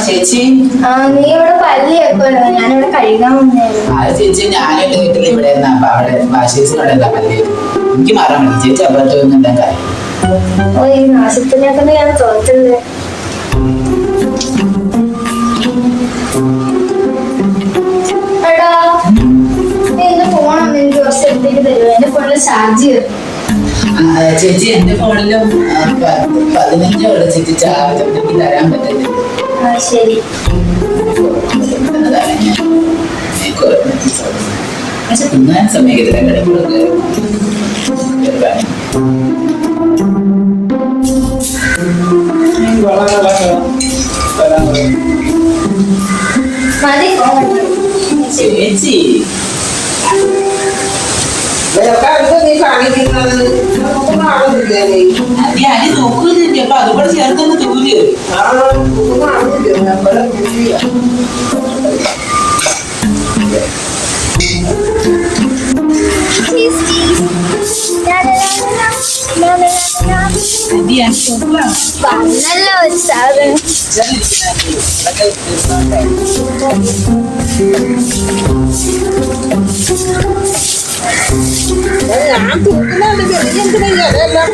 ചേച്ചി നീ ഇവിടെ പല്ലി വെക്കുമല്ലോ, ഞാനിവിടെ കഴുകാൻ വന്നായിരുന്നു. അത് ചേച്ചി ഞാനെന്റെ വീട്ടിൽ ഇവിടെ അപ്പൊ അവിടെ വാശേസിനോട് എന്താ പല്ലി എനിക്ക് മാറാൻ പറ്റും ചേച്ചി അപ്പുറത്ത് വന്ന് എന്താ കാര്യം. ഓ ഈ നാശത്തിനെ കൊണ്ട് ഞാൻ തോറ്റത്. എടാ നീ എന്റെ ഫോണൊന്ന് എനിക്ക് കുറച്ച് എടുത്തേക്ക് തരുമോ? എന്റെ ഫോണിൽ ചാർജ് ചെയ്തു. ചേച്ചി എന്റെ ഫോണിലും 15 ചേച്ചി ചാർജ് എനിക്ക് തരാൻ പറ്റില്ല. ശരി. പക്ഷെ തിന്നാൻ സമയത്തില്ല കിടക്കുന്നത്. ചേച്ചി അരി നോക്കുന്നില്ല അപ്പൊ അതുകൂടെ ചേർത്തൊന്ന് തൂര്. പറഞ്ഞല്ലോ ഒരു സാധനം. ഞാൻ തൂക്കുന്നുണ്ട് എല്ലാം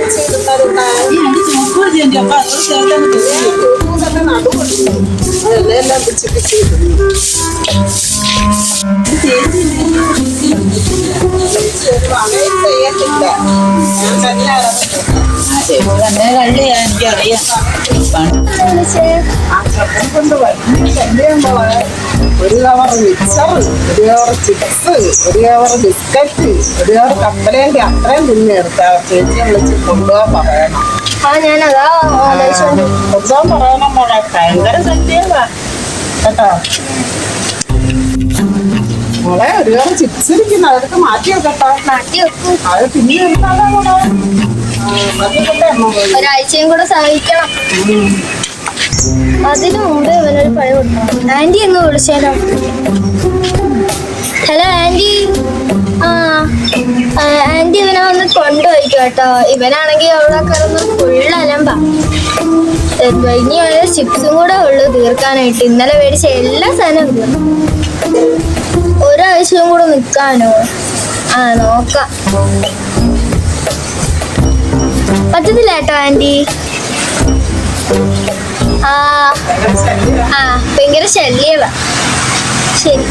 ഒരു കവർ മിക്സർ, ഒരു കവർ ചിപ്സ്, ഒരു കവർ ബിസ്ക്കറ്റ്, ഒരു കവർ കപ്പലേന്റെ അത്രയും പിന്നെ എടുത്താ ചേച്ചിയെ വിളിച്ച് കൊണ്ടുപോകാൻ പറയണം. ഞാനതാ കൊണ്ടുപോകാൻ പറയണം മോളെ, ഭയങ്കര സത്യമാ കേട്ടോ മോളെ. ഒരു കവർ ചിപ്സ് ഇരിക്കുന്നു, അതൊക്കെ മാറ്റി വെക്കട്ടോ. മാറ്റി വെക്കും. അത് പിന്നെ എടുത്താലോ മോളെ. ഒരാഴ്ചയും കൂടെ സഹിക്കണം. അതിനു മുമ്പ് ഇവനൊരു പഴ കൊടുക്കണം. ആന്റി എന്ന് വിളിച്ചാലോ? Hello aunty. ആന്റി ഇവനെ വന്ന് കൊണ്ടുപോയിക്കോ കേട്ടോ. ഇവനാണെങ്കിൽ അവിടെ കിടന്ന് ഫുള്ളലമ്പ. ഇനി ഒരു ചിപ്സും കൂടെ ഉള്ളു തീർക്കാനായിട്ട്. ഇന്നലെ മേടിച്ച എല്ലാ സാധനവും തീർന്നു. ഒരാഴ്ചയും കൂടെ നിൽക്കാനോ? നോക്കാം. പറ്റത്തില്ല കേട്ടോ ആന്റി. ഭയങ്കര ശല്യവാ. ശരി.